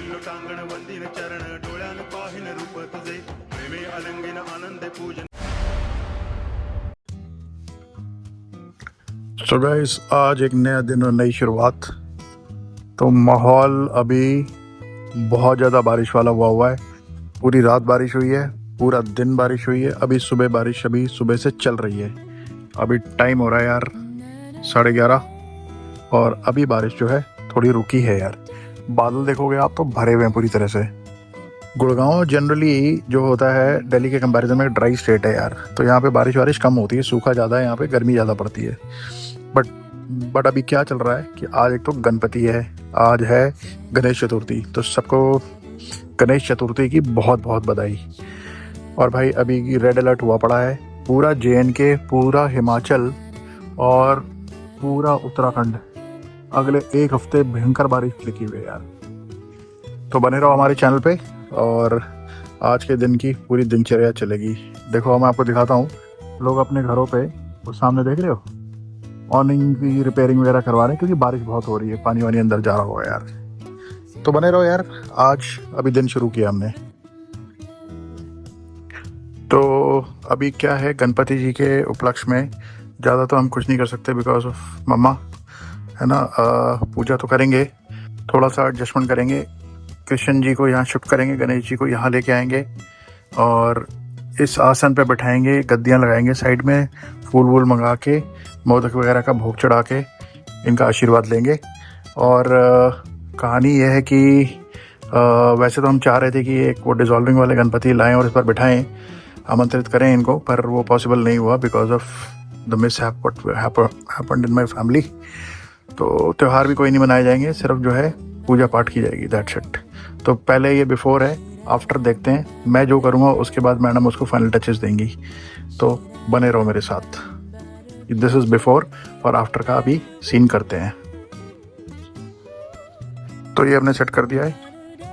लोटांगण वंदिन चरण डोळ्यान पाहिन रूप तुझे प्रेमे अलंगिन आनंदे पूजन। सो गाइस, आज एक नया दिन और नई शुरुआत। तो माहौल अभी बहुत ज़्यादा बारिश वाला हुआ है। पूरी रात बारिश हुई है, पूरा दिन बारिश हुई है। अभी सुबह बारिश अभी सुबह से चल रही है। अभी टाइम हो रहा है यार 11:30 और अभी बारिश जो है थोड़ी रुकी है यार। बादल देखोगे आप तो भरे हुए हैं पूरी तरह से। गुड़गांव जनरली जो होता है दिल्ली के कंपैरिजन में ड्राई स्टेट है यार, तो यहाँ पे बारिश कम होती है, सूखा ज़्यादा है, यहाँ पे गर्मी ज़्यादा पड़ती है। बट अभी क्या चल रहा है कि आज एक तो गणपति है, आज है गणेश चतुर्थी, तो सबको गणेश चतुर्थी की बहुत बहुत बधाई। और भाई अभी रेड अलर्ट हुआ पड़ा है पूरा JNK, पूरा हिमाचल और पूरा उत्तराखंड। अगले एक हफ्ते भयंकर बारिश लिखी हुई है यार। तो बने रहो हमारे चैनल पे और आज के दिन की पूरी दिनचर्या चलेगी। देखो मैं आपको दिखाता हूँ, लोग अपने घरों पे वो सामने देख रहे हो ऑर्निंग की रिपेयरिंग वगैरह करवा रहे हैं, क्योंकि बारिश बहुत हो रही है, पानी वानी अंदर जा रहा होगा यार। तो बने रहो यार, आज अभी दिन शुरू किया हमने। तो अभी क्या है, गणपति जी के उपलक्ष्य में ज़्यादा तो हम कुछ नहीं कर सकते बिकॉज ऑफ मम्मा है ना। पूजा तो करेंगे, थोड़ा सा एडजस्टमेंट करेंगे, कृष्ण जी को यहाँ शिफ्ट करेंगे, गणेश जी को यहाँ लेके आएंगे और इस आसन पे बैठाएंगे, गद्दियाँ लगाएंगे साइड में, फूल वूल मंगा के, मोदक वगैरह का भोग चढ़ा के इनका आशीर्वाद लेंगे। और कहानी यह है कि वैसे तो हम चाह रहे थे कि एक वो डिज़ोल्विंग वाले गणपति लाएं और इस पर बिठाएं, आमंत्रित करें इनको, पर वो पॉसिबल नहीं हुआ because of the miss happened in my family. तो त्यौहार भी कोई नहीं मनाए जाएंगे, सिर्फ जो है पूजा पाठ की जाएगी, दैट्स इट। तो पहले ये बिफोर है, आफ्टर देखते हैं। मैं जो करूँगा उसके बाद मैडम उसको फाइनल टचेस देंगी, तो बने रहो मेरे साथ। दिस इज बिफोर और आफ्टर का अभी सीन करते हैं। तो ये हमने सेट कर दिया है,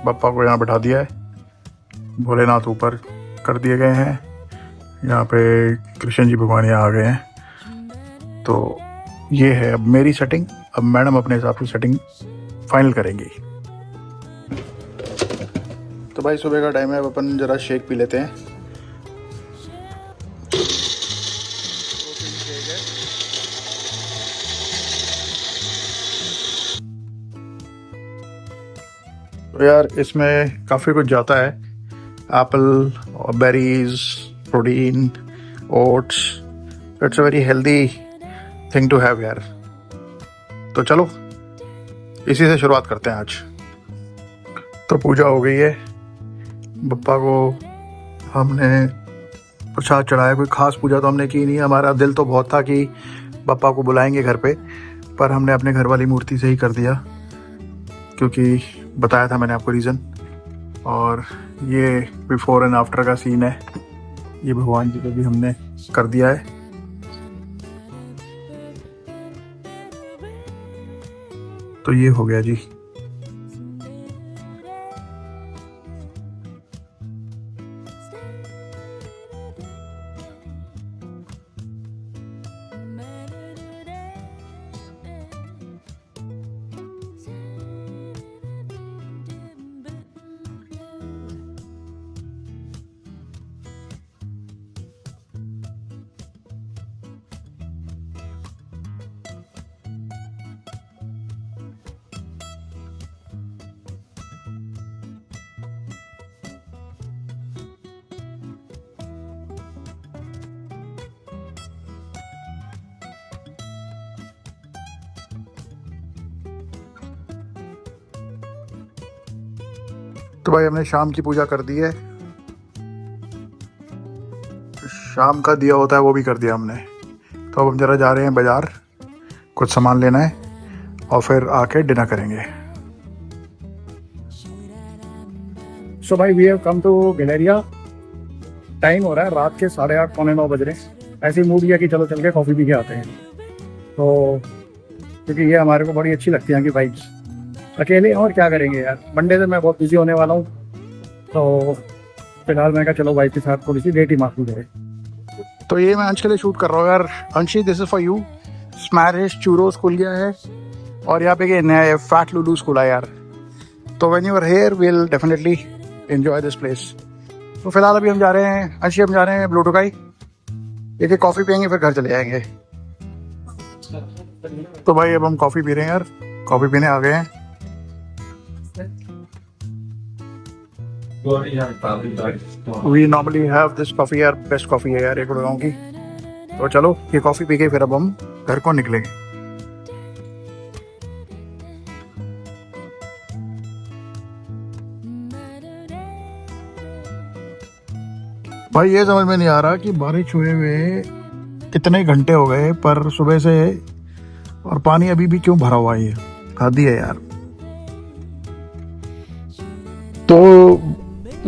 बप्पा को यहाँ बैठा दिया है, भोलेनाथ ऊपर कर दिए गए हैं, यहाँ पे कृष्ण जी भगवान यहाँ आ गए हैं। तो ये है अब मेरी सेटिंग। अब मैडम अपने हिसाब से सेटिंग फाइनल करेंगी। तो भाई सुबह का टाइम है, अब अपन ज़रा शेक पी लेते हैं। तो यार इसमें काफ़ी कुछ जाता है, एप्पल और berries, protein, oats. It's a very healthy thing to have यार। तो चलो इसी से शुरुआत करते हैं आज। तो पूजा हो गई है, बप्पा को हमने प्रसाद चढ़ाया। कोई खास पूजा तो हमने की नहीं, हमारा दिल तो बहुत था कि बप्पा को बुलाएंगे घर पे, पर हमने अपने घर वाली मूर्ति से ही कर दिया, क्योंकि बताया था मैंने आपको रीज़न। और ये बिफोर एंड आफ्टर का सीन है, ये भगवान जी को भी हमने कर दिया है। तो ये हो गया जी। तो भाई हमने शाम की पूजा कर दी है, शाम का दिया होता है वो भी कर दिया हमने। तो अब हम जरा जा रहे हैं बाज़ार, कुछ सामान लेना है और फिर आके डिनर करेंगे। सो भाई we have come to Galleria. Time हो रहा है रात के 8:30 पौने 9 बज रहे हैं। ऐसे ही मूड किया कि चलो चल के कॉफ़ी पी के आते हैं। तो क्योंकि ये हमारे को बड़ी अच्छी लगती है कि वाइब्स। अकेले और क्या करेंगे यार, मंडे से मैं बहुत बिजी होने वाला हूँ, तो फिलहाल मैं कहा चलो वाइफ के साथ थोड़ी सी डेट ही मार ली जाए। तो ये मैं अंश के लिए शूट कर रहा हूँ यार। Anshi, this is for you. स्मैरिश चूरोस खुल गया है और यहाँ पे ये नया फैट लुलूस खुला है यार। तो when you are here will definitely enjoy this place. तो फिलहाल अभी हम जा रहे हैं अंशी, हम जा रहे हैं ब्लू टोकाई, एक कॉफ़ी पियेंगे फिर घर चले जाएंगे। तो भाई अब हम कॉफ़ी पी रहे हैं यार, कॉफ़ी पीने आ गए हैं। We normally have this coffee यार, बेस्ट कॉफ़ी है यार ये गुड़गांव की। तो चलो ये कॉफ़ी पी के फिर अब हम घर को निकलेंगे। भाई ये समझ में नहीं आ रहा कि बारिश हुए हुए कितने घंटे हो गए पर सुबह से, और पानी अभी भी क्यों भरा हुआ है, हद ही है यार। तो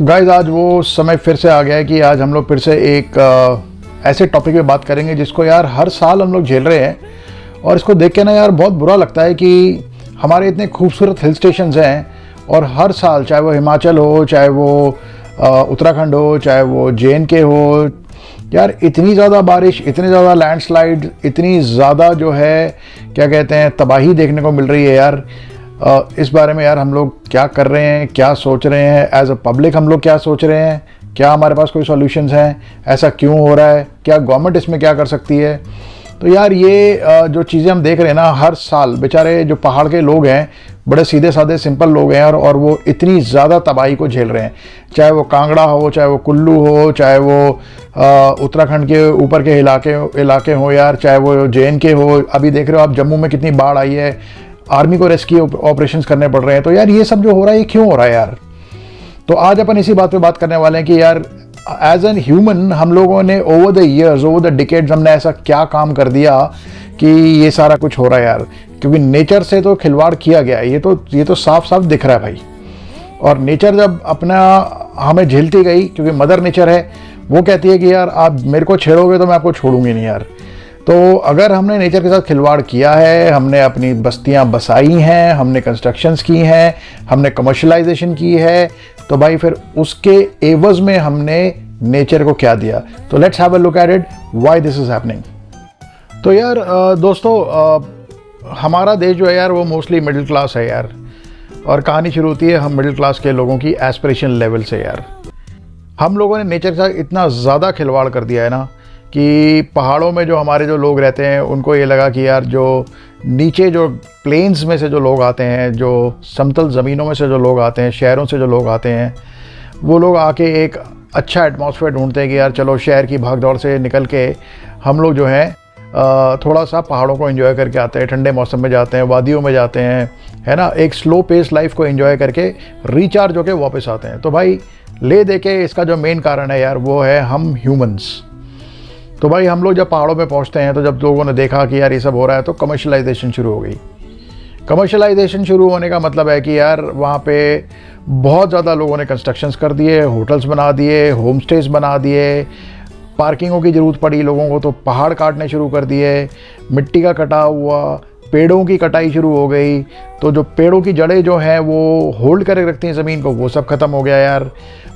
गाइस आज वो समय फिर से आ गया है कि आज हम लोग फिर से एक ऐसे टॉपिक पे बात करेंगे जिसको यार हर साल हम लोग झेल रहे हैं, और इसको देख के ना यार बहुत बुरा लगता है कि हमारे इतने खूबसूरत हिल स्टेशंस हैं और हर साल, चाहे वो हिमाचल हो, चाहे वो उत्तराखंड हो, चाहे वो JNK हो, यार इतनी ज़्यादा बारिश, इतनी ज़्यादा लैंडस्लाइड, इतनी ज़्यादा जो है क्या कहते हैं तबाही देखने को मिल रही है यार। इस बारे में यार हम लोग क्या कर रहे हैं, क्या सोच रहे हैं, एज अ पब्लिक हम लोग क्या सोच रहे हैं, क्या हमारे पास कोई सॉल्यूशंस हैं, ऐसा क्यों हो रहा है, क्या गवर्नमेंट इसमें क्या कर सकती है। तो यार ये जो चीज़ें हम देख रहे हैं ना हर साल, बेचारे जो पहाड़ के लोग हैं बड़े सीधे साधे सिंपल लोग हैं और वो इतनी ज़्यादा तबाही को झेल रहे हैं, चाहे वो कांगड़ा हो, चाहे वो कुल्लू हो, चाहे वो उत्तराखंड के ऊपर के इलाके हो यार, चाहे वो JNK हो। अभी देख रहे हो आप जम्मू में कितनी बाढ़ आई है, आर्मी को रेस्क्यू ऑपरेशंस करने पड़ रहे हैं। तो यार ये सब जो हो रहा है ये क्यों हो रहा है यार। तो आज अपन इसी बात पे बात करने वाले हैं कि यार एज एन ह्यूमन हम लोगों ने over the years, over the decades हमने ऐसा क्या काम कर दिया कि ये सारा कुछ हो रहा है यार। क्योंकि नेचर से तो खिलवाड़ किया गया है, ये तो साफ साफ दिख रहा है भाई। और नेचर जब अपना हमें झेलती गई, क्योंकि मदर नेचर है, वो कहती है कि यार आप मेरे को छेड़ोगे तो मैं आपको छोड़ूंगी नहीं यार। तो अगर हमने नेचर के साथ खिलवाड़ किया है, हमने अपनी बस्तियां बसाई हैं, हमने कंस्ट्रक्शंस की हैं, हमने कमर्शलाइजेशन की है, तो भाई फिर उसके एवज में हमने नेचर को क्या दिया। तो let's have a look at it why this is happening. तो यार दोस्तों हमारा देश जो है यार वो मोस्टली मिडिल क्लास है यार, और कहानी शुरू होती है हम मिडिल क्लास के लोगों की एस्पिरेशन लेवल से यार। हम लोगों ने नेचर के साथ इतना ज़्यादा खिलवाड़ कर दिया है ना कि पहाड़ों में जो हमारे जो लोग रहते हैं उनको ये लगा कि यार जो नीचे जो प्लेन्स में से जो लोग आते हैं, जो समतल ज़मीनों में से जो लोग आते हैं, शहरों से जो लोग आते हैं, वो लोग आके एक अच्छा एटमॉस्फेयर ढूंढते हैं कि यार चलो शहर की भागदौड़ से निकल के हम लोग जो है थोड़ा सा पहाड़ों को एंजॉय करके आते हैं, ठंडे मौसम में जाते हैं, वादियों में जाते हैं, है ना, एक स्लो पेस लाइफ को एंजॉय करके रिचार्ज होके वापस आते हैं। तो भाई ले दे के इसका जो मेन कारण है यार वो है हम ह्यूमंस। तो भाई हम लोग जब पहाड़ों में पहुंचते हैं तो जब लोगों ने देखा कि यार ये सब हो रहा है तो कमर्शलाइजेशन शुरू हो गई। कमर्शलाइजेशन शुरू होने का मतलब है कि यार वहाँ पे बहुत ज़्यादा लोगों ने कंस्ट्रक्शंस कर दिए, होटल्स बना दिए, होम स्टेज बना दिए, पार्किंगों की ज़रूरत पड़ी लोगों को तो पहाड़ काटने शुरू कर दिए, मिट्टी का कटाव हुआ, पेड़ों की कटाई शुरू हो गई। तो जो पेड़ों की जड़ें जो हैं वो होल्ड करके रखती हैं ज़मीन को, वो सब ख़त्म हो गया यार।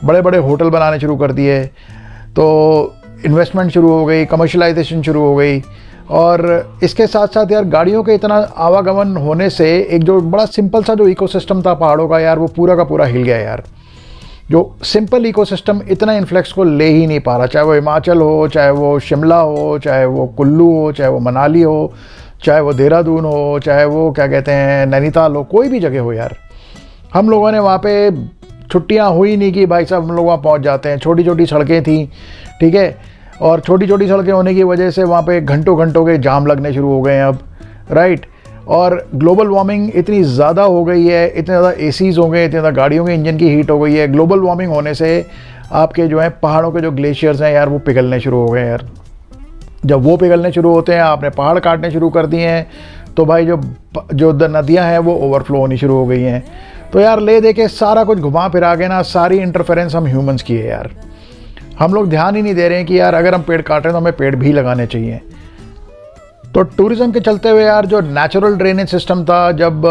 बड़े बड़े होटल बनाने शुरू कर दिए, तो इन्वेस्टमेंट शुरू हो गई, कमर्शलाइजेशन शुरू हो गई। और इसके साथ साथ यार गाड़ियों के इतना आवागमन होने से एक जो बड़ा सिंपल सा जो इकोसिस्टम था पहाड़ों का यार वो पूरा का पूरा हिल गया यार। जो सिंपल इकोसिस्टम इतना इन्फ्लेक्स को ले ही नहीं पा रहा, चाहे वो हिमाचल हो, चाहे वो शिमला हो, चाहे वो कुल्लू हो, चाहे वो मनाली हो, चाहे वो देहरादून हो, चाहे वो क्या कहते हैं नैनीताल हो, कोई भी जगह हो यार। हम लोगों ने वहाँ पे छुट्टियाँ हुई नहीं कि भाई साहब हम लोग वहाँ पहुँच जाते हैं। छोटी छोटी सड़कें थी, ठीक है, और छोटी छोटी सड़कें होने की वजह से वहाँ पे घंटों घंटों के जाम लगने शुरू हो गए हैं अब, राइट। और ग्लोबल वार्मिंग इतनी ज़्यादा हो गई है, इतने ज़्यादा एसीज़ हो गए, इतनी ज़्यादा गाड़ियों के इंजन की हीट हो गई है। ग्लोबल वार्मिंग होने से आपके जो है पहाड़ों के जो ग्लेशियर्स हैं यार वो पिघलने शुरू हो गए यार। जब वो पिघलने शुरू होते हैं, आपने पहाड़ काटने शुरू कर दिए हैं, तो भाई जो नदियाँ हैं वो ओवरफ्लो होनी शुरू हो गई हैं। तो यार ले दे के सारा कुछ घुमा फिरा के ना सारी इंटरफेरेंस हम ह्यूमंस की है यार। हम लोग ध्यान ही नहीं दे रहे हैं कि यार अगर हम पेड़ काट रहे हैं तो हमें पेड़ भी लगाने चाहिए। तो टूरिज़्म के चलते हुए यार जो नेचुरल ड्रेनेज सिस्टम था, जब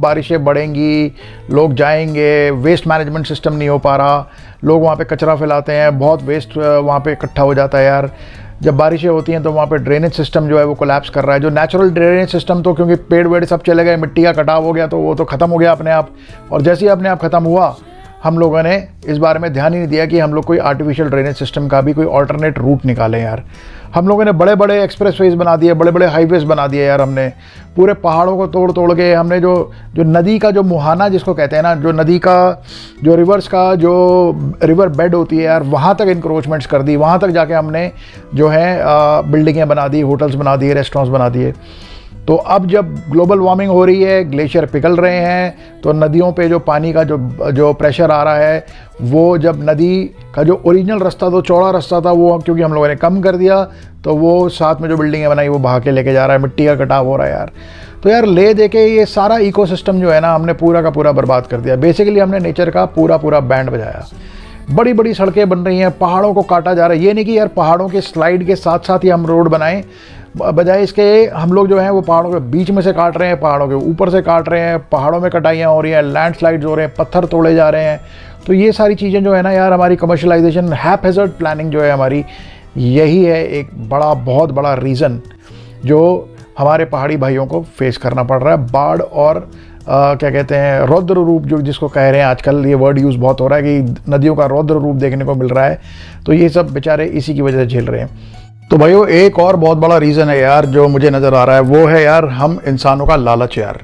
बारिशें बढ़ेंगी लोग जाएंगे, वेस्ट मैनेजमेंट सिस्टम नहीं हो पा रहा, लोग वहाँ पे कचरा फैलाते हैं, बहुत वेस्ट वहाँ पे इकट्ठा हो जाता है यार। जब बारिशें होती हैं तो वहाँ पे ड्रेनेज सिस्टम जो है वो कोलैप्स कर रहा है। जो नेचुरल ड्रेनेज सिस्टम तो क्योंकि पेड़ वेड़ सब चले गए, मिट्टी का कटाव हो गया, तो वो तो ख़त्म हो गया अपने आप। और जैसे ही अपने आप ख़त्म हुआ, हम लोगों ने इस बारे में ध्यान ही नहीं दिया कि हम लोग कोई आर्टिफिशियल ड्रेनेज सिस्टम का भी कोई ऑल्टरनेट रूट निकालें यार। हम लोगों ने बड़े बड़े एक्सप्रेसवेज बना दिए, बड़े बड़े हाईवेज बना दिए यार। हमने पूरे पहाड़ों को तोड़ तोड़ के हमने जो नदी का जो मुहाना जिसको कहते हैं ना, जो नदी का जो रिवर्स का जो रिवर बेड होती है यार, वहाँ तक इंक्रोचमेंट्स कर दी। वहाँ तक जाके हमने जो है बिल्डिंगें बना दी, होटल्स बना दिए, रेस्टोरेंट्स बना दिए। तो अब जब ग्लोबल वार्मिंग हो रही है, ग्लेशियर पिघल रहे हैं, तो नदियों पे जो पानी का जो प्रेशर आ रहा है, वो जब नदी का जो ओरिजिनल रास्ता, तो चौड़ा रास्ता था, वो क्योंकि हम लोगों ने कम कर दिया, तो वो साथ में जो बिल्डिंगें बनाई वो बहा के लेके जा रहा है, मिट्टी का कटाव हो रहा है यार। तो यार ले दे के ये सारा इकोसिस्टम जो है ना, हमने पूरा का पूरा बर्बाद कर दिया। बेसिकली हमने नेचर का पूरा पूरा बैंड बजाया। बड़ी बड़ी सड़कें बन रही हैं, पहाड़ों को काटा जा रहा है। ये नहीं कि यार पहाड़ों के स्लाइड के साथ साथ ही हम रोड बनाएं, बजाय इसके हम लोग जो हैं वो पहाड़ों के बीच में से काट रहे हैं, पहाड़ों के ऊपर से काट रहे हैं, पहाड़ों में कटाइयाँ हो रही हैं, लैंडस्लाइड्स हो रहे हैं, पत्थर तोड़े जा रहे हैं। तो ये सारी चीज़ें जो है ना यार, हमारी कमर्शलाइजेशन, हैज़र्ड प्लानिंग जो है हमारी, यही है एक बहुत बड़ा रीज़न जो हमारे पहाड़ी भाइयों को फेस करना पड़ रहा है। बाढ़ और क्या कहते हैं, रौद्र रूप जो जिसको कह रहे हैं आजकल, ये वर्ड यूज़ बहुत हो रहा है कि नदियों का रौद्र रूप देखने को मिल रहा है। तो ये सब बेचारे इसी की वजह से झेल रहे हैं। तो भाइयों, एक और बहुत बड़ा रीज़न है यार जो मुझे नज़र आ रहा है, वो है यार हम इंसानों का लालच यार।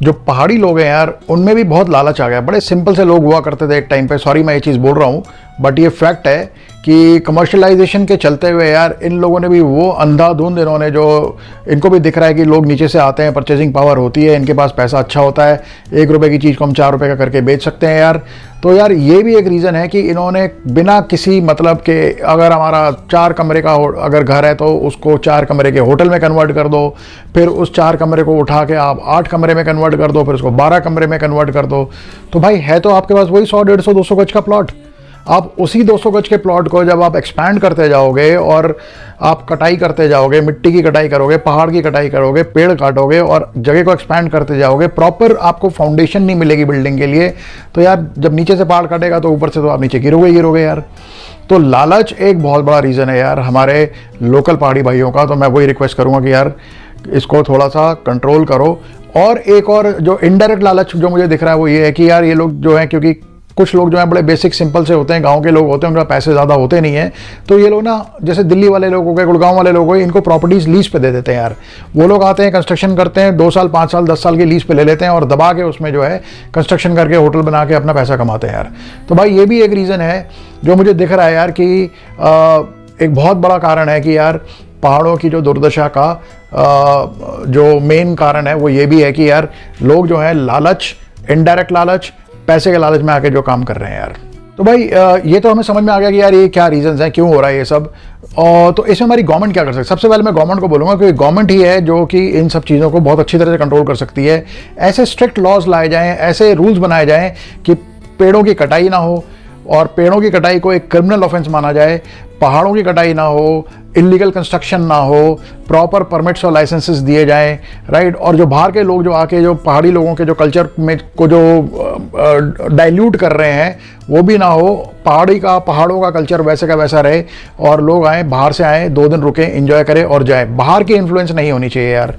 जो पहाड़ी लोग हैं यार, उनमें भी बहुत लालच आ गया। बड़े सिंपल से लोग हुआ करते थे एक टाइम पे। सॉरी मैं ये चीज़ बोल रहा हूँ, बट ये फैक्ट है कि कमर्शलाइजेशन के चलते हुए यार इन लोगों ने भी वो अंधाधुंध, इन्होंने जो, इनको भी दिख रहा है कि लोग नीचे से आते हैं, परचेजिंग पावर होती है, इनके पास पैसा अच्छा होता है, 1 रुपये की चीज़ को हम 4 रुपये का करके बेच सकते हैं यार। तो यार ये भी एक रीज़न है कि इन्होंने बिना किसी मतलब के, अगर हमारा 4 कमरे का अगर घर है तो उसको 4 कमरे के होटल में कन्वर्ट कर दो, फिर उस 4 कमरे को उठा के आप 8 कमरे में कन्वर्ट कर दो, फिर उसको 12 कमरे में कन्वर्ट कर दो। तो भाई है तो आपके पास वही 100, 150, 200 गज का प्लॉट। आप उसी 200 गज के प्लॉट को जब आप एक्सपैंड करते जाओगे और आप कटाई करते जाओगे, मिट्टी की कटाई करोगे, पहाड़ की कटाई करोगे, पेड़ काटोगे और जगह को एक्सपैंड करते जाओगे, प्रॉपर आपको फाउंडेशन नहीं मिलेगी बिल्डिंग के लिए, तो यार जब नीचे से पहाड़ काटेगा तो ऊपर से तो आप नीचे गिरोगे यार। तो लालच एक बहुत बड़ा रीज़न है यार हमारे लोकल पहाड़ी भाइयों का। तो मैं वही रिक्वेस्ट करूँगा कि यार इसको थोड़ा सा कंट्रोल करो। और एक और जो इनडायरेक्ट लालच जो मुझे दिख रहा है वो ये है कि यार ये लोग जो हैं, क्योंकि कुछ लोग जो हैं बड़े बेसिक सिंपल से होते हैं, गांव के लोग होते हैं, उनके पास पैसे ज़्यादा होते नहीं हैं, तो ये लोग ना, जैसे दिल्ली वाले लोग हो गए, गुड़गांव वाले लोग हो गए, इनको प्रॉपर्टीज़ लीज पे दे देते हैं यार। वो लोग आते हैं, कंस्ट्रक्शन करते हैं, 2 साल 5 साल 10 साल की लीज पे ले लेते हैं और दबा के उसमें जो है कंस्ट्रक्शन करके होटल बना के अपना पैसा कमाते हैं यार। तो भाई ये भी एक रीज़न है जो मुझे दिख रहा है यार कि एक बहुत बड़ा कारण है कि यार पहाड़ों की जो दुर्दशा का जो मेन कारण है वो ये भी है कि यार लोग जो हैं लालच, इनडायरेक्ट लालच, पैसे के लालच में आके जो काम कर रहे हैं यार। तो भाई ये तो हमें समझ में आ गया कि यार ये क्या रीजंस हैं, क्यों हो रहा है ये सब। और तो इसमें हमारी गवर्नमेंट क्या कर सकती है? सबसे पहले मैं गवर्नमेंट को बोलूँगा कि गवर्नमेंट ही है जो कि इन सब चीज़ों को बहुत अच्छी तरह से कंट्रोल कर सकती है। ऐसे स्ट्रिक्ट लॉज लाए जाएँ, ऐसे रूल्स बनाए जाएँ कि पेड़ों की कटाई ना हो, और पेड़ों की कटाई को एक क्रिमिनल ऑफेंस माना जाए, पहाड़ों की कटाई ना हो, इलीगल कंस्ट्रक्शन ना हो, प्रॉपर परमिट्स और लाइसेंसेस दिए जाएं, राइट। और जो बाहर के लोग जो आके जो पहाड़ी लोगों के जो कल्चर में को जो डाइल्यूट कर रहे हैं वो भी ना हो, पहाड़ों का कल्चर वैसे का वैसा रहे, और लोग आएँ, बाहर से आएँ, 2 दिन रुकें, एंजॉय करें और जाएं। बाहर की इन्फ्लुएंस नहीं होनी चाहिए यार।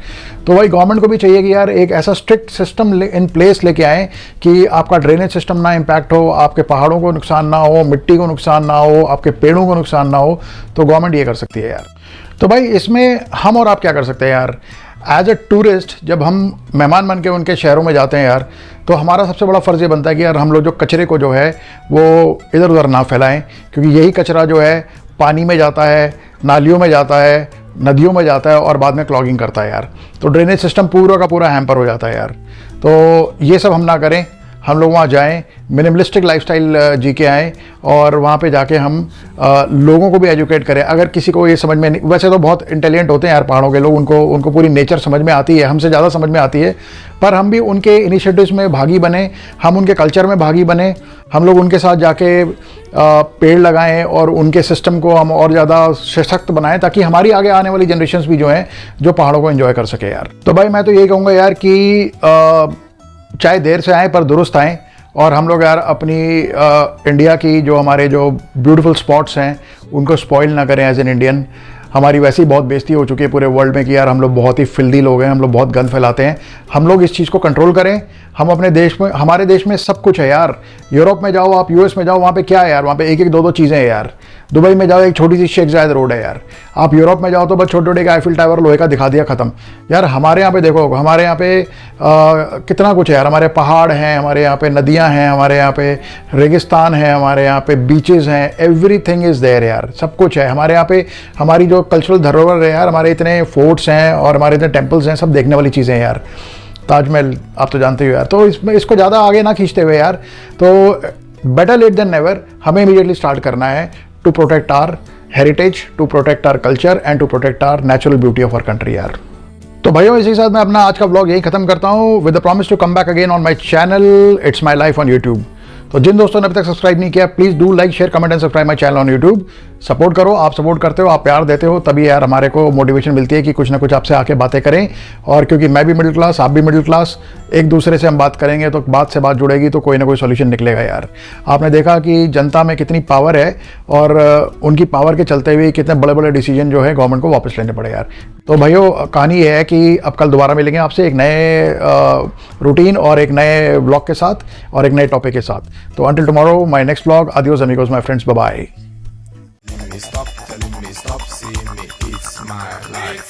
तो भाई गवर्नमेंट को भी चाहिए कि यार एक ऐसा स्ट्रिक्ट सिस्टम इन प्लेस लेके आएँ कि आपका ड्रेनेज सिस्टम ना इम्पैक्ट हो, आपके पहाड़ों को नुकसान ना हो, मिट्टी को नुकसान ना हो, आपके पेड़ों को नुकसान ना हो। तो गवर्नमेंट ये कर सकती है यार। तो भाई इसमें हम और आप क्या कर सकते हैं यार? एज अ टूरिस्ट जब हम मेहमान बन के उनके शहरों में जाते हैं यार, तो हमारा सबसे बड़ा फ़र्ज़ ये बनता है कि यार हम लोग जो कचरे को जो है वो इधर उधर ना फैलाएं, क्योंकि यही कचरा जो है पानी में जाता है, नालियों में जाता है, नदियों में जाता है और बाद में क्लॉगिंग करता है यार। तो ड्रेनेज सिस्टम पूरा का पूरा हैम्पर हो जाता है यार। तो ये सब हम ना करें, हम लोग वहाँ जाएं, मिनिमलिस्टिक लाइफस्टाइल जी के आएँ और वहाँ पे जाके हम लोगों को भी एजुकेट करें। अगर किसी को ये समझ में नहीं, वैसे तो बहुत इंटेलिजेंट होते हैं यार पहाड़ों के लोग, उनको पूरी नेचर समझ में आती है, हमसे ज़्यादा समझ में आती है, पर हम भी उनके इनिशिएटिव्स में भागी बने, हम उनके कल्चर में भागी बने, हम लोग उनके साथ जाके पेड़ लगाएं और उनके सिस्टम को हम और ज़्यादा सशक्त बनाएं, ताकि हमारी आगे आने वाली जनरेशन्स भी जो हैं जो पहाड़ों को एंजॉय कर सके यार। तो भाई मैं तो यही कहूँगा यार कि चाहे देर से आएँ पर दुरुस्त आएँ, और हम लोग यार अपनी इंडिया की जो हमारे जो ब्यूटीफुल स्पॉट्स हैं उनको स्पॉइल ना करें एज एन इंडियन। हमारी वैसे ही बहुत बेइज्जती हो चुकी है पूरे वर्ल्ड में कि यार हम लोग बहुत ही फिल्दी लोग हैं, हम लोग बहुत गंद फैलाते हैं। हम लोग इस चीज़ को कंट्रोल करें। हम अपने देश में, हमारे देश में सब कुछ है यार। यूरोप में जाओ आप, यूएस में जाओ, वहाँ पे क्या है यार, वहाँ पे एक एक दो दो चीज़ें हैं यार। दुबई में जाओ एक छोटी सी शेख जायद रोड है यार। आप यूरोप में जाओ तो बस छोटे छोटे का आईफिल टावर लोहे का दिखा दिया, खत्म। यार हमारे यहाँ पे देखो, हमारे यहाँ पे कितना कुछ है यार। हमारे पहाड़ हैं, हमारे यहाँ पे नदियाँ हैं, हमारे यहाँ पे रेगिस्तान है, हमारे यहाँ पे बीचेस हैं, एवरीथिंग इज़ देयर यार, सब कुछ है हमारे यहाँ पे। हमारी जो कल्चरल धरोहर है यार, हमारे इतने फोर्ट्स हैं और हमारे इतने टेम्पल्स हैं, सब देखने वाली चीज़ें हैं यार। ताजमहल आप तो जानते हो यार। तो इसमें इसको ज़्यादा आगे ना खींचते हुए यार, तो बेटर लेट देन नेवर, हमें इमीडिएटली स्टार्ट करना है to protect our heritage, to protect our culture and to protect our natural beauty of our country यार। तो भाइयों, इसी के साथ मैं अपना आज का व्लॉग यही खत्म करता हूँ with the promise to come back again on my channel it's my life on YouTube. तो जिन दोस्तों ने अभी तक सब्सक्राइब नहीं किया, please do like, share, comment and subscribe my channel on YouTube. Support करो, आप सपोर्ट करते हो, आप प्यार देते हो, तभी यार हमारे को मोटिवेशन मिलती है कि कुछ ना कुछ आपसे आके बातें करें। और क्योंकि मैं भी मिडिल क्लास, आप भी मिडिल क्लास, एक दूसरे से हम बात करेंगे तो बात से बात जुड़ेगी तो कोई ना कोई सोल्यूशन निकलेगा यार। आपने देखा कि जनता में कितनी पावर है और उनकी पावर के चलते हुए कितने बड़े बड़े डिसीजन जो है गवर्नमेंट को वापस लेने पड़े यार। तो भाइयों, कहानी ये है कि अब कल दोबारा मिलेंगे आपसे एक नए रूटीन और एक नए व्लॉग के साथ और एक नए टॉपिक के साथ। तो until tomorrow, my next vlog, आदियोस अमिगोस my friends, bye bye. Stop telling me, stop seeing me, it's my life.